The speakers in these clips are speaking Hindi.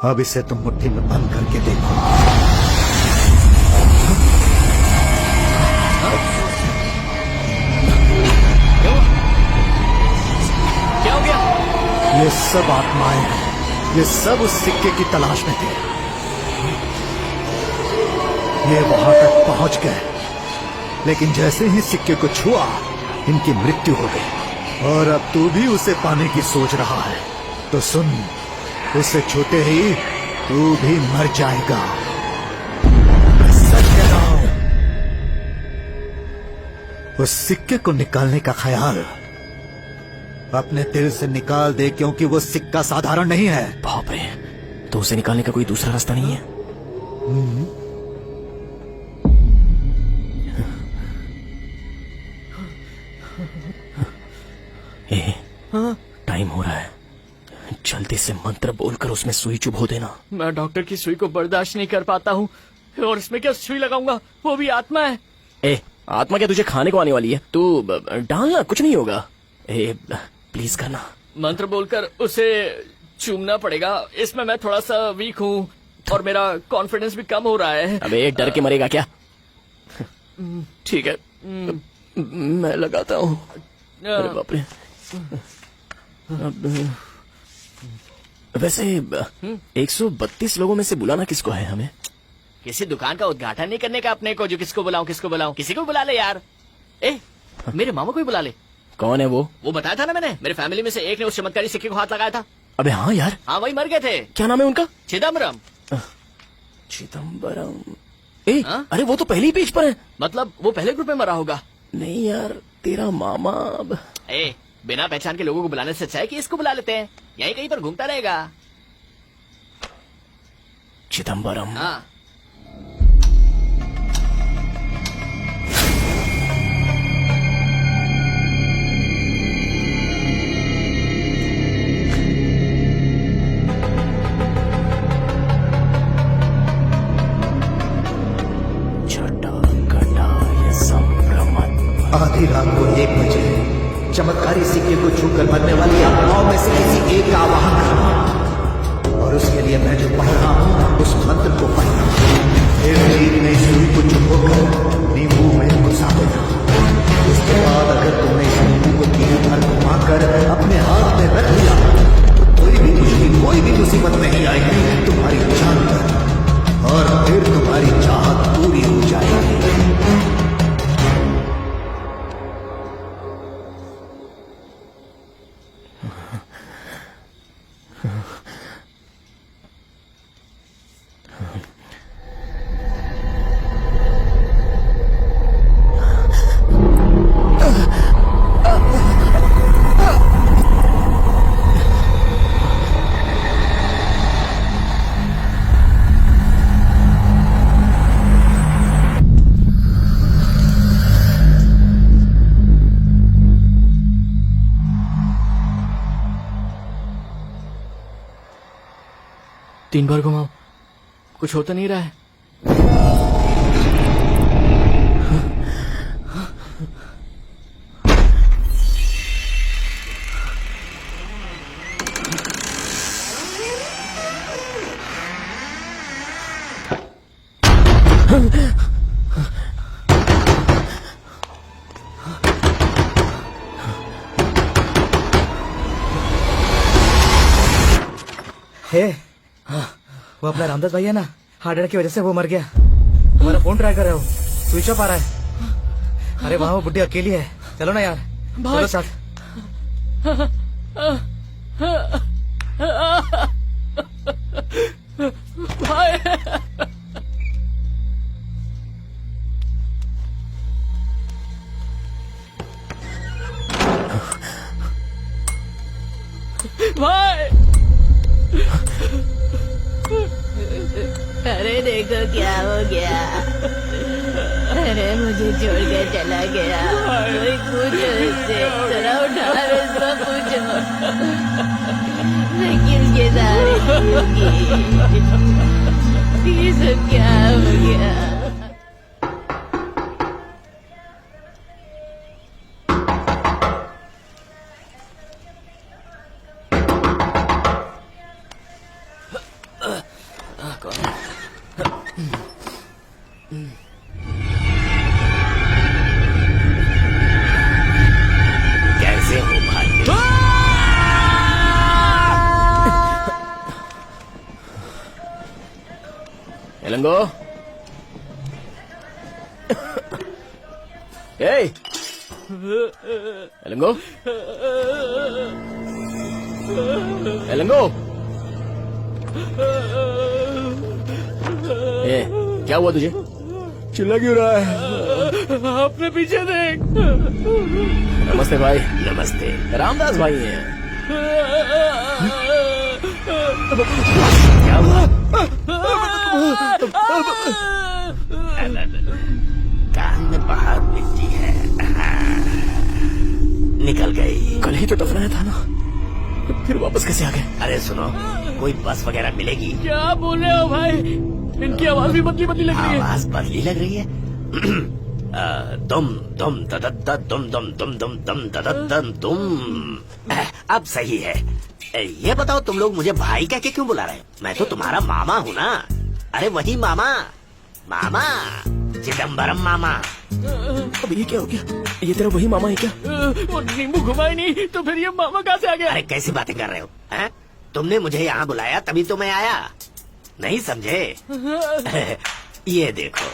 अब इसे तुम मुट्ठी में बंद करके देखो। क्या हो गया? ये सब आत्माएं हैं, ये सब उस सिक्के की तलाश में थे। ये वहां तक पहुंच गए, लेकिन जैसे ही सिक्के को छुआ इनकी मृत्यु हो गई। और अब तू भी उसे पाने की सोच रहा है तो सुन, उससे छूते ही तू भी मर जाएगा। मैं सच कह रहा हूं। उस सिक्के को निकालने का ख्याल अपने दिल से निकाल दे, क्योंकि वो सिक्का साधारण नहीं है। बाप रे, तो उसे निकालने का कोई दूसरा रास्ता नहीं है? टाइम हो रहा है, जल्दी से मंत्र बोलकर उसमें सुई चुभो देना। मैं डॉक्टर की सुई को बर्दाश्त नहीं कर पाता हूँ, और इसमें क्या सुई लगाऊंगा? वो भी आत्मा है। ए, आत्मा क्या तुझे खाने को आने वाली है? तू डालना, कुछ नहीं होगा। ए, प्लीज करना। मंत्र बोलकर उसे चूमना पड़ेगा। इसमें मैं थोड़ा सा वीक हूँ और मेरा कॉन्फिडेंस भी कम हो रहा है। अबे डर के मरेगा क्या? ठीक है, मैं लगाता हूँ। अरे बाप रे। वैसे 132 लोगों में से बुलाना किसको है हमें? किसी दुकान का उद्घाटन नहीं करने का अपने को, जो किसको बुलाऊं किसी को बुला ले यार। ए, मेरे मामा को ही बुला ले। कौन है वो? वो बताया था ना मैंने, मेरे फैमिली में से एक ने उस चमत्कारी सिक्के को हाथ लगाया था। अबे हाँ यार, हाँ वही मर गए थे। क्या नाम है उनका? चिदम्बरम। चिदम्बरम। ए, अरे वो तो पहले ही पेज पर है। मतलब वो पहले ग्रुप में मरा होगा। नहीं यार, तेरा मामा। अब ए, बिना पहचान के लोगों को बुलाने से अच्छा है कि इसको बुला लेते हैं, यहीं कहीं पर घूमता रहेगा। चिदम्बरम। हाँ। आधी रात को 1 बजे चमत्कारी सिक्के को छूकर मरने वाली आत्माओं में से किसी एक का आवाहन करना, और उसके लिए मैं जो पढ़ रहा हूं उस मंत्र को पढ़ना। फिर जीत में सुई को चुपकर नींबू में घुसा देना। उसके बाद अगर तुमने इस नींबू को 3 बार घुमाकर अपने हाथ में रख लिया तो कोई भी मुसीबत नहीं आएगी तुम्हारी जान पर, और फिर तुम्हारी चाहत पूरी हो जाएगी। तीन बार घुमाओ, कुछ होता नहीं रहा है। हे, वो अपना रामदास भाई है ना, हार्ट अटैक की वजह से वो मर गया। तुम्हारा फोन ट्राई कर रहे हो, स्विच ऑफ आ रहा है। अरे वहां वो बुढ़ी अकेली है, चलो ना यार, चलो साथ। भाई, भाई, अरे देखो क्या हो गया। अरे मुझे छोड़ के चला गया। कोई पूछो इससे, जरा उठा इसको पूछो। मैं किसके सहारे जीऊंगी? ये सब क्या हो गया? कैसे हो भाई? एलंगो, ए एलंगो, एलंगो, ए क्या हुआ तुझे? चिल्ला क्यों रहा है? अपने पीछे देख। नमस्ते भाई। नमस्ते। रामदास भाई हैं। क्या हुआ? कान में बाहर मिट्टी है। निकल गई। कल ही तो दफनाया था ना, फिर वापस कैसे आ गए? अरे सुनो, कोई बस वगैरह मिलेगी? क्या बोल रहे हो भाई? इनकी आवाज भी बदली बदली लग रही है। आवाज बदली लग रही है। तुम तदद्द तुम अब सही है। ये बताओ, तुम लोग मुझे भाई कह के क्यों बुला रहे हो? मैं तो तुम्हारा मामा हूँ ना। अरे वही मामा, मामा चिदम्बरम मामा। अब ये क्या हो गया? ये तेरा वही मामा है क्या? वो नींबू घुमाई नहीं तो फिर ये मामा कहाँ से आ गया? अरे कैसी बातें कर रहे हो हैं? तुमने मुझे यहाँ बुलाया तभी तो मैं आया, नहीं समझे? ये देखो।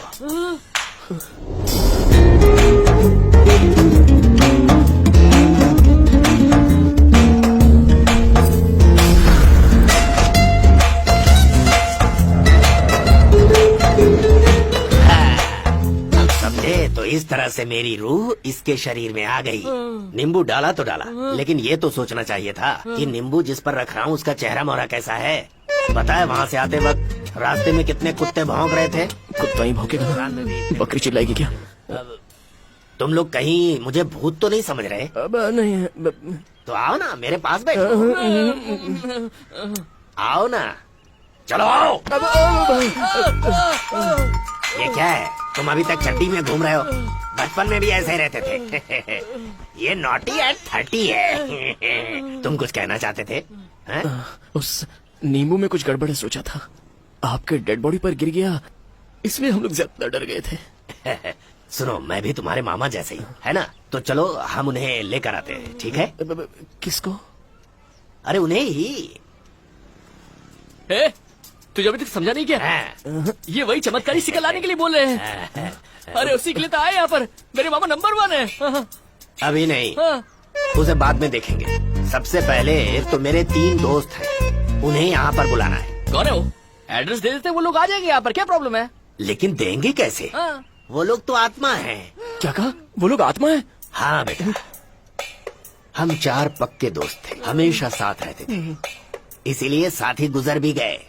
अब समझे? तो इस तरह से मेरी रूह इसके शरीर में आ गई। नींबू डाला तो डाला, लेकिन ये तो सोचना चाहिए था कि नींबू जिस पर रख रहा हूँ उसका चेहरा मोहरा कैसा है। पता है वहाँ से आते वक्त रास्ते में कितने कुत्ते भौंक रहे थे? कुत्ता ही भौंकेगा ना? बकरी चिल्लाएगी क्या? तुम लोग कहीं मुझे भूत तो नहीं समझ रहे? अब नहीं। तो आओ ना, मेरे पास बैठो। आओ ना, चलो आओ। ये क्या है? तुम अभी तक चड्डी में घूम रहे हो? बचपन में भी ऐसे ही रहते थे। ये नॉटी एट 30 है। तुम कुछ कहना चाहते थे? उस नींबू में कुछ गड़बड़ है, सोचा था आपके डेड बॉडी पर गिर गया, इसलिए हम लोग ज्यादा डर गए थे। सुनो, मैं भी तुम्हारे मामा जैसे ही है ना, तो चलो हम उन्हें लेकर आते हैं, ठीक है? किसको? अरे उन्हें ही। तुझे अभी तक समझा नहीं क्या? ये वही चमत्कारी सिक्का लाने के लिए बोल रहे हैं। अरे उसी के लिए तो आए यहाँ पर। मेरे मामा नंबर 1 है। अभी नहीं, उसे बाद में देखेंगे। सबसे पहले तो मेरे 3 दोस्त हैं, उन्हें यहाँ पर बुलाना है। कौन है वो? एड्रेस दे देते, वो लोग आ जाएंगे यहाँ पर। क्या प्रॉब्लम है? लेकिन देंगे कैसे? वो लोग तो आत्मा हैं। क्या कहा? वो लोग आत्मा है? हाँ बेटा, हम 4 पक्के दोस्त थे, हमेशा साथ रहते थे, इसीलिए साथ ही गुजर भी गए।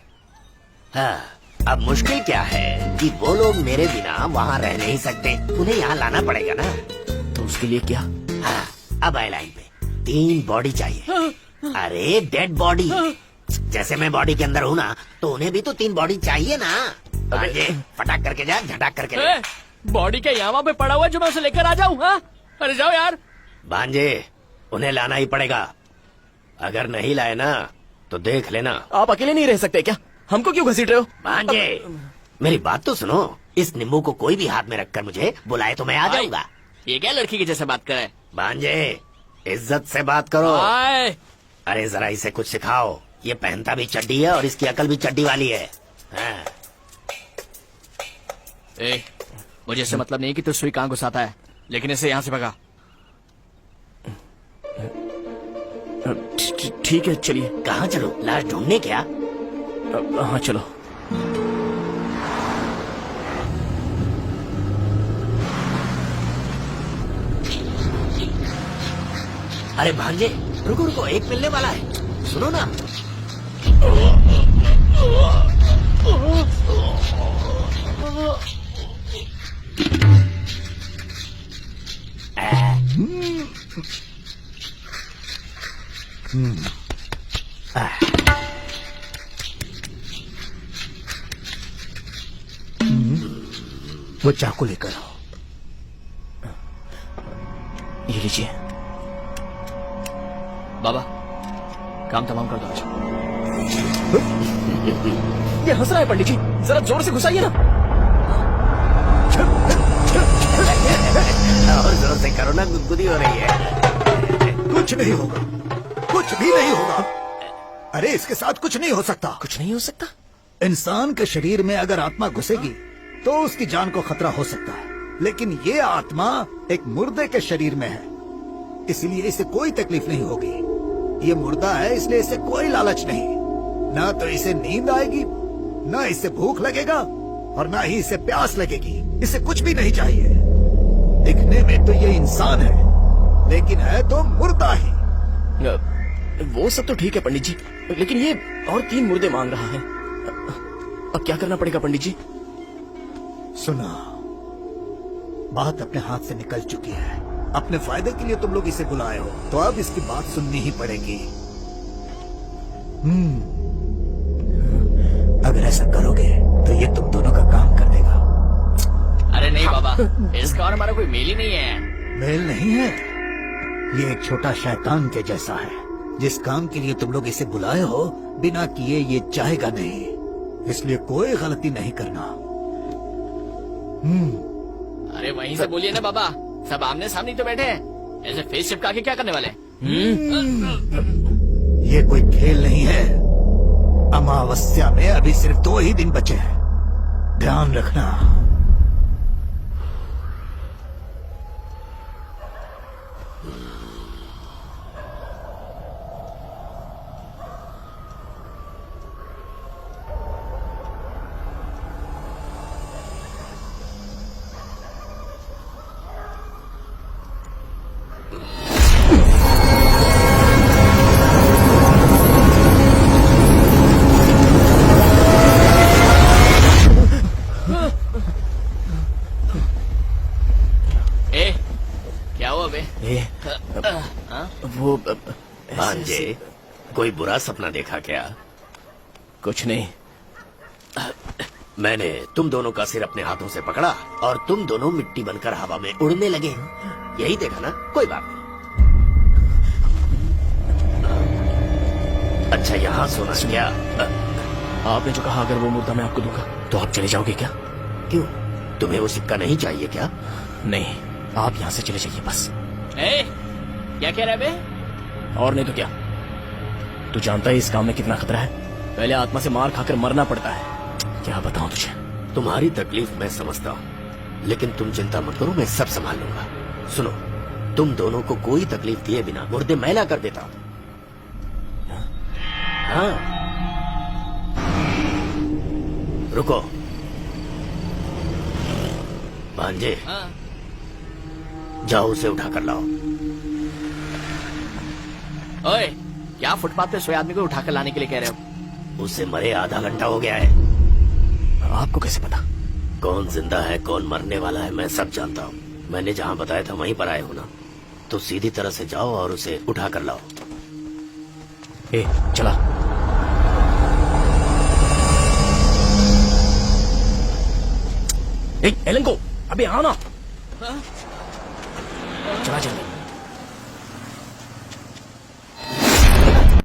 हाँ, अब मुश्किल क्या है कि वो लोग मेरे बिना वहाँ रह नहीं सकते, उन्हें यहाँ लाना पड़ेगा ना। तो उसके लिए क्या? हाँ, अब आए लाइन पे। 3 बॉडी चाहिए। अरे डेड बॉडी। जैसे मैं बॉडी के अंदर हूँ ना, तो उन्हें भी तो 3 बॉडी चाहिए ना। अरे फटाक करके जा, झटाक करके ले। बॉडी के यहाँ पे पड़ा हुआ जो मैं उसे लेकर आ जाऊँ? हाँ, अरे जाओ यार। भांजे, उन्हें लाना ही पड़ेगा। अगर नहीं लाए ना तो देख लेना। आप अकेले नहीं रह सकते क्या? हमको क्यों घसीट रहे हो? भांजे, मेरी बात तो सुनो। इस नींबू को कोई भी हाथ में रखकर मुझे बुलाए तो मैं आ जाऊंगा। ये क्या लड़की के जैसे बात करे? भांजे, इज्जत से बात करो। आए। अरे जरा इसे कुछ सिखाओ। ये पहनता भी चड्डी है और इसकी अकल भी चड्डी वाली है। हाँ। मुझे इससे मतलब नहीं कि तू सुई कहाँ घुसाता है, लेकिन इसे यहाँ से भगा। ठीक है, चलिए। कहाँ चलो? लाश ढूंढने क्या? हाँ चलो। अरे भांजे, रुको रुको, एक मिलने वाला है, सुनो ना। वो चाकू लेकर आओ। ये लीजिए। बाबा, काम तमाम कर दो आज। ये हंस रहा है पंडित जी, जरा जोर से घुसाइए ना। और जोर से करो ना, गुदगुदी हो रही है। कुछ नहीं होगा, कुछ भी नहीं होगा। अरे इसके साथ कुछ नहीं हो सकता। कुछ नहीं हो सकता? इंसान के शरीर में अगर आत्मा घुसेगी तो उसकी जान को खतरा हो सकता है, लेकिन ये आत्मा एक मुर्दे के शरीर में है, इसलिए इसे कोई तकलीफ नहीं होगी। ये मुर्दा है इसलिए इसे कोई लालच नहीं, ना तो इसे नींद आएगी, ना इसे भूख लगेगा और ना ही इसे प्यास लगेगी। इसे कुछ भी नहीं चाहिए। दिखने में तो ये इंसान है, लेकिन है तो मुर्दा ही। वो सब तो ठीक है पंडित जी, लेकिन ये और 3 मुर्दे मांग रहा है। अब क्या करना पड़ेगा पंडित जी? सुना, बात अपने हाथ से निकल चुकी है। अपने फायदे के लिए तुम लोग इसे बुलाए हो, तो अब इसकी बात सुननी ही पड़ेगी। अगर ऐसा करोगे तो ये तुम दोनों का काम कर देगा। अरे नहीं बाबा, इसका और हमारा कोई मेल ही नहीं है। मेल नहीं है, ये एक छोटा शैतान के जैसा है। जिस काम के लिए तुम लोग इसे बुलाए हो, बिना किए ये चाहेगा नहीं, इसलिए कोई गलती नहीं करना। अरे वहीं से बोलिए ना बाबा, सब आमने सामने तो बैठे हैं, ऐसे फेस चिपका के क्या करने वाले? ये कोई खेल नहीं है। अमावस्या में अभी सिर्फ 2 ही दिन बचे हैं, ध्यान रखना। वो भांजे, कोई बुरा सपना देखा क्या? कुछ नहीं। मैंने तुम दोनों का सिर अपने हाथों से पकड़ा और तुम दोनों मिट्टी बनकर हवा में उड़ने लगे। यही देखा ना? कोई बात नहीं। अच्छा यहाँ सुना क्या? आपने जो कहा अगर वो मुद्दा मैं आपको दूंगा तो आप चले जाओगे क्या? क्यों, तुम्हें वो सिक्का नहीं चाहिए क्या? नहीं, आप यहाँ से चले जाइए बस। क्या कह रहा है बे? और नहीं तो क्या, तू जानता है इस काम में कितना खतरा है। पहले आत्मा से मार खाकर मरना पड़ता है। क्या बताऊं तुझे? तुम्हारी तकलीफ मैं समझता हूँ, लेकिन तुम चिंता मत करो, मैं सब संभाल लूंगा। सुनो, तुम दोनों को कोई तकलीफ दिए बिना मुर्दे मैला कर देता हूँ। हाँ, रुको भांजे, जाओ उसे उठा कर लाओ। ओए, क्या फुटपाथ पे सोए आदमी को उठाकर लाने के लिए कह रहे हो? उसे मरे आधा घंटा हो गया है। आपको कैसे पता? कौन जिंदा है कौन मरने वाला है मैं सब जानता हूँ। मैंने जहाँ बताया था वहीं पर आए हो ना, तो सीधी तरह से जाओ और उसे उठा कर लाओ। ए, चला। ए, एलन को अभी आओ ना। चला जल्दी।